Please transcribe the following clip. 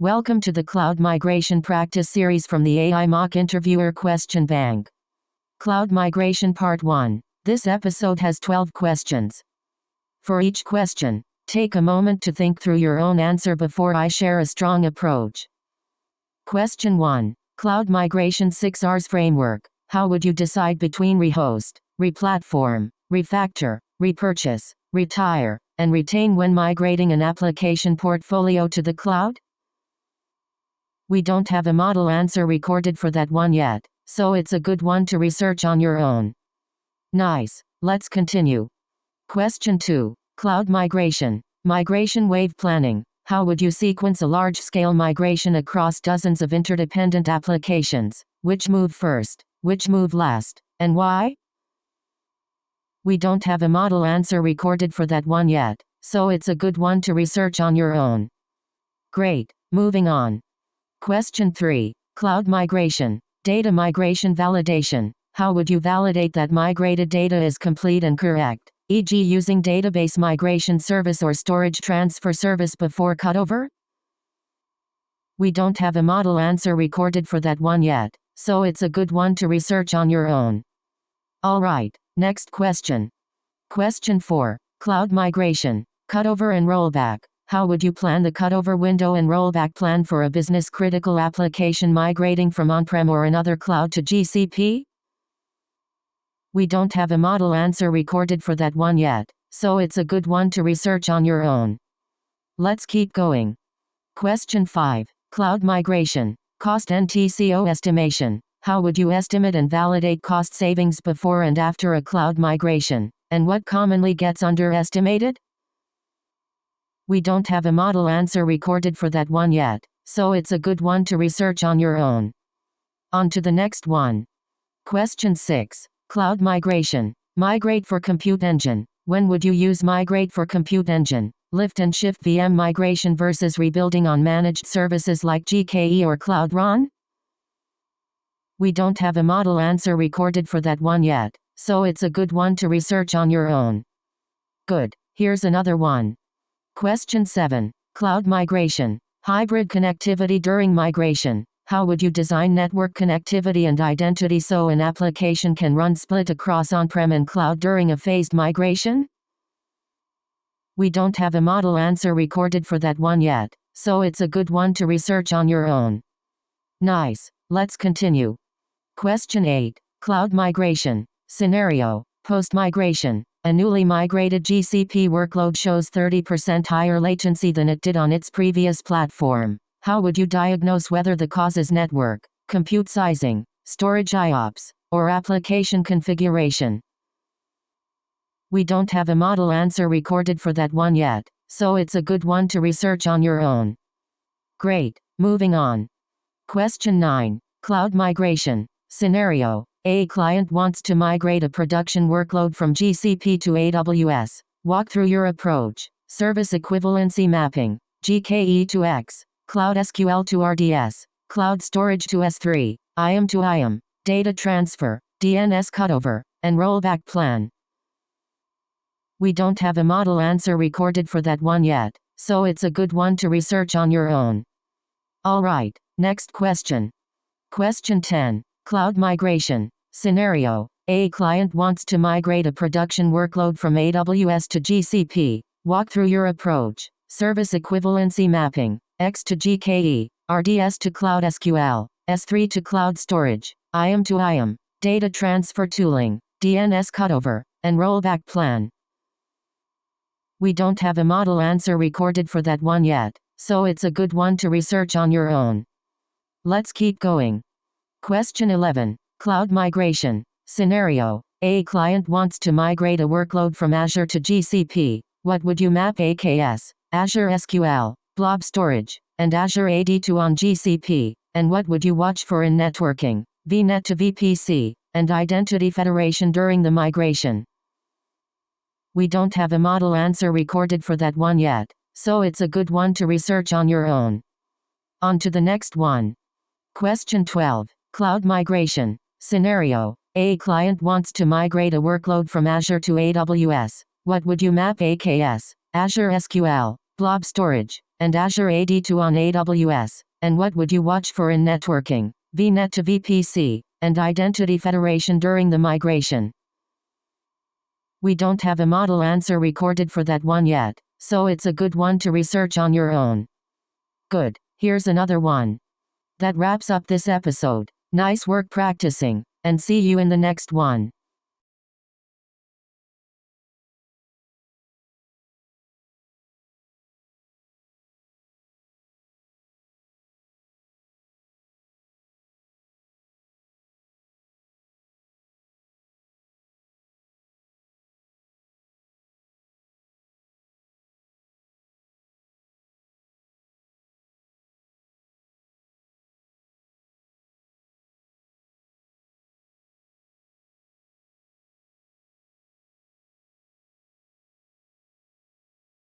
Welcome to the Cloud Migration Practice Series from the AI Mock Interviewer Question Bank. Cloud Migration Part 1. This episode has 12 questions. For each question, take a moment to think through your own answer before I share a strong approach. Question 1. Cloud Migration 6 R's Framework. How would you decide between rehost, replatform, refactor, repurchase, retire, and retain when migrating an application portfolio to the cloud? We don't have a model answer recorded for that one yet, so it's a good one to research on your own. Nice. Let's continue. Question 2. Cloud migration. Migration wave planning. How would you sequence a large-scale migration across dozens of interdependent applications? Which move first? Which move last? And why? We don't have a model answer recorded for that one yet, so it's a good one to research on your own. Great. Moving on. Question 3. Cloud migration. Data migration validation. How would you validate that migrated data is complete and correct, e.g. using database migration service or storage transfer service before cutover? We don't have a model answer recorded for that one yet, so it's a good one to research on your own. Alright, next question. Question 4. Cloud migration. Cutover and rollback. How would you plan the cutover window and rollback plan for a business-critical application migrating from on-prem or another cloud to GCP? We don't have a model answer recorded for that one yet, so it's a good one to research on your own. Let's keep going. Question 5. Cloud migration. Cost and TCO estimation. How would you estimate and validate cost savings before and after a cloud migration, and what commonly gets underestimated? We don't have a model answer recorded for that one yet, so it's a good one to research on your own. On to the next one. Question 6. Cloud migration. Migrate for Compute Engine. When would you use Migrate for Compute Engine? Lift and shift VM migration versus rebuilding on managed services like GKE or Cloud Run? We don't have a model answer recorded for that one yet, so it's a good one to research on your own. Good. Here's another one. Question 7. Cloud migration. Hybrid connectivity during migration. How would you design network connectivity and identity so an application can run split across on-prem and cloud during a phased migration? We don't have a model answer recorded for that one yet, so it's a good one to research on your own. Nice. Let's continue. Question 8. Cloud migration. Scenario. Post-migration. A newly migrated GCP workload shows 30% higher latency than it did on its previous platform. How would you diagnose whether the cause is network, compute sizing, storage IOPS, or application configuration? We don't have a model answer recorded for that one yet, so it's a good one to research on your own. Great. Moving on. Question 9. Cloud migration. Scenario. A client wants to migrate a production workload from GCP to AWS. Walk through your approach. Service equivalency mapping. GKE to X. Cloud SQL to RDS. Cloud storage to S3. IAM to IAM. Data transfer. DNS cutover. And rollback plan. We don't have a model answer recorded for that one yet, so it's a good one to research on your own. Alright, next question. Question 10. Cloud migration. Scenario. A client wants to migrate a production workload from AWS to GCP. Walk through your approach. Service equivalency mapping. X to GKE. RDS to Cloud SQL. S3 to Cloud storage. IAM to IAM. Data transfer tooling. DNS cutover. And rollback plan. We don't have a model answer recorded for that one yet, so it's a good one to research on your own. Let's keep going. Question 11. Cloud migration. Scenario. A client wants to migrate a workload from Azure to GCP. What would you map AKS, Azure SQL, Blob storage, and Azure AD to on GCP, and what would you watch for in networking, VNet to VPC, and identity federation during the migration? We don't have a model answer recorded for that one yet, so it's a good one to research on your own. On to the next one. Question 12. Cloud migration. Scenario. A client wants to migrate a workload from Azure to AWS. What would you map AKS, Azure SQL, Blob storage, and Azure AD2 on AWS? And what would you watch for in networking, VNet to VPC, and identity federation during the migration? We don't have a model answer recorded for that one yet, so it's a good one to research on your own. Good, here's another one. That wraps up this episode. Nice work practicing, and see you in the next one.